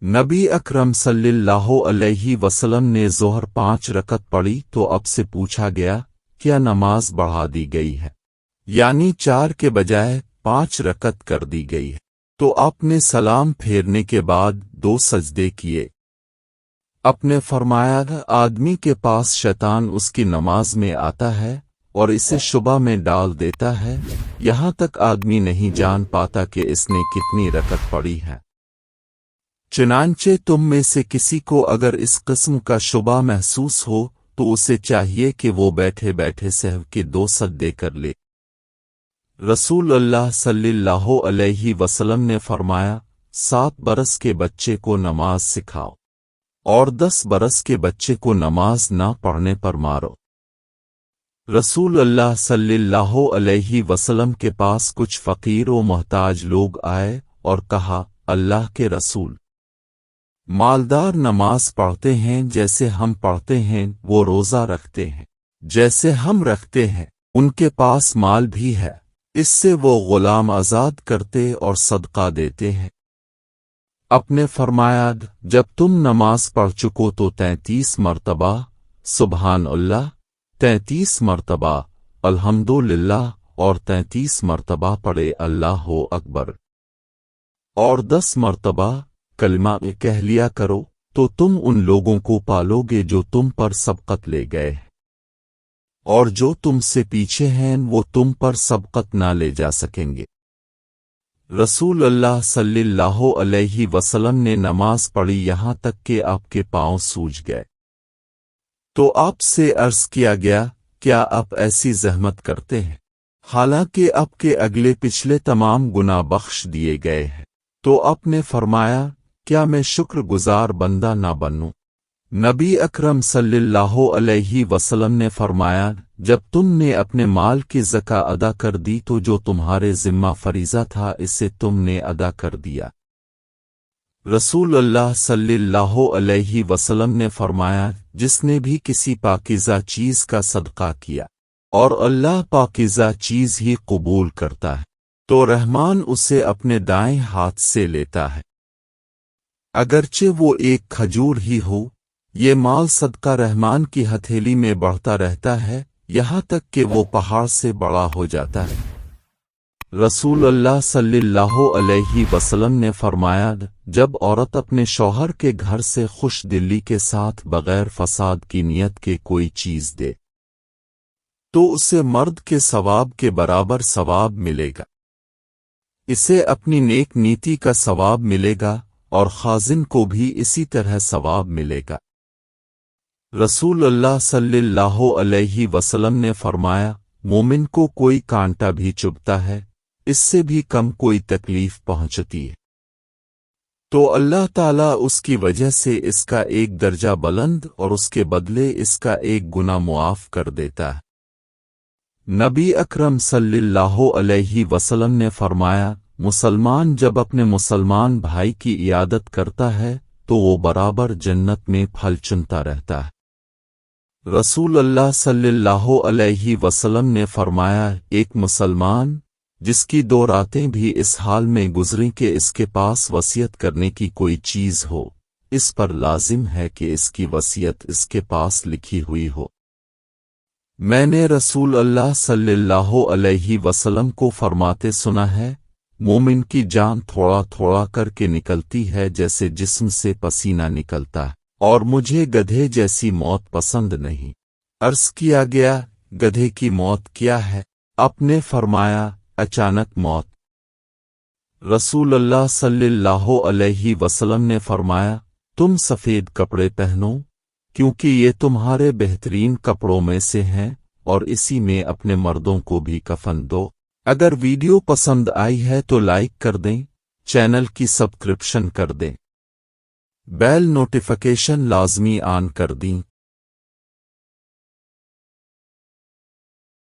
नबी अकरम सल्लल्लाहु अलैहि वसल्लम ने ज़ोहर 5 रकत पढ़ी तो अब से पूछा गया, क्या नमाज बढ़ा दी गई है, यानी 4 के बजाय 5 रकत कर दी गई है। तो आपने सलाम फेरने के बाद 2 सजदे किए। आपने फरमाया, आदमी के पास शैतान उसकी नमाज में आता है और इसे शुबा में डाल देता है, यहाँ तक आदमी नहीं जान पाता कि इसने कितनी रकत पढ़ी है। चुनांचे तुम में से किसी को अगर इस किस्म का शुबा महसूस हो तो उसे चाहिए कि वो बैठे बैठे सहव के 2 सजदे कर ले। रसूल अल्लाह सल्लल्लाहु अलैहि वसल्लम ने फरमाया, 7 बरस के बच्चे को नमाज सिखाओ और 10 बरस के बच्चे को नमाज ना पढ़ने पर मारो। रसूल अल्लाह सल्लल्लाहु अलैहि वसल्लम के पास कुछ फकीर व मोहताज लोग आए और कहा, अल्लाह के रसूल, मालदार नमाज पढ़ते हैं जैसे हम पढ़ते हैं, वो रोज़ा रखते हैं जैसे हम रखते हैं, उनके पास माल भी है, इससे वो गुलाम आज़ाद करते और सदका देते हैं। अपने फरमाया, जब तुम नमाज पढ़ चुको तो 33 मरतबा सुबहान अल्लाह, 33 मरतबा अल्हम्दुलिल्लाह और 33 मरतबा पढ़े अल्लाहु अकबर और 10 मरतबा कलमा कह लिया करो, तो तुम उन लोगों को पालोगे जो तुम पर सबकत ले गए हैं, और जो तुमसे पीछे हैं वो तुम पर सबकत ना ले जा सकेंगे। रसूल अल्लाह सल्लल्लाहु अलैहि वसल्लम ने नमाज पढ़ी यहाँ तक कि आपके पांव सूज गए। तो आपसे अर्ज किया गया, क्या आप ऐसी जहमत करते हैं, हालांकि आपके अगले पिछले तमाम गुनाह बख्श दिए गए हैं। तो आपने फरमाया, क्या मैं शुक्रगुजार बंदा ना बनूं? नबी अकरम सल्लल्लाहु अलैहि वसल्लम ने फरमाया, जब तुमने अपने माल की ज़का अदा कर दी तो जो तुम्हारे ज़िम्मा फरीज़ा था इसे तुमने अदा कर दिया। रसूल अल्लाह सल्लल्लाहु अलैहि वसल्लम ने फरमाया, जिसने भी किसी पाकीज़ा चीज़ का सदका किया और अल्लाह पाकीज़ा चीज़ ही कबूल करता है, तो रहमान उसे अपने दाएं हाथ से लेता है, अगरचे वो एक खजूर ही हो। ये माल सदका रहमान की हथेली में बढ़ता रहता है, यहाँ तक कि वो पहाड़ से बड़ा हो जाता है। रसूल अल्लाह सल्लल्लाहु अलैहि वसल्लम ने फरमाया, जब औरत अपने शौहर के घर से खुश दिली के साथ बगैर फसाद की नियत के कोई चीज़ दे तो उसे मर्द के सवाब के बराबर सवाब मिलेगा, इसे अपनी नेक नीति का सवाब मिलेगा और खाजिन को भी इसी तरह सवाब मिलेगा। रसूल अल्लाह सल्लल्लाहु अलैहि वसल्लम ने फरमाया, मोमिन को कोई कांटा भी चुभता है, इससे भी कम कोई तकलीफ पहुंचती है, तो अल्लाह ताला उसकी वजह से इसका एक दर्जा बुलंद और उसके बदले इसका एक गुनाह मुआफ कर देता है। नबी अकरम सल्लल्लाहु अलैहि वसल्लम ने फरमाया, मुसलमान जब अपने मुसलमान भाई की इयादत करता है तो वो बराबर जन्नत में फल चुनता रहता है। रसूल अल्लाह सल्लल्लाहु अलैहि वसल्लम ने फरमाया, एक मुसलमान जिसकी 2 रातें भी इस हाल में गुजरें कि इसके पास वसीयत करने की कोई चीज़ हो, इस पर लाजिम है कि इसकी वसीयत इसके पास लिखी हुई हो। मैंने रसूल अल्लाह सल्लल्लाहु अलैहि वसल्लम को फरमाते सुना है, मोमिन की जान थोड़ा थोड़ा करके निकलती है जैसे जिस्म से पसीना निकलता है, और मुझे गधे जैसी मौत पसंद नहीं। अर्ज किया गया, गधे की मौत क्या है? आपने फरमाया, अचानक मौत। रसूल अल्लाह सल्लल्लाहु अलैहि वसल्लम ने फरमाया, तुम सफ़ेद कपड़े पहनो, क्योंकि ये तुम्हारे बेहतरीन कपड़ों में से हैं, और इसी में अपने मर्दों को भी कफन दो। अगर वीडियो पसंद आई है तो लाइक कर दें, चैनल की सब्सक्रिप्शन कर दें, बेल नोटिफिकेशन लाजमी ऑन कर दें।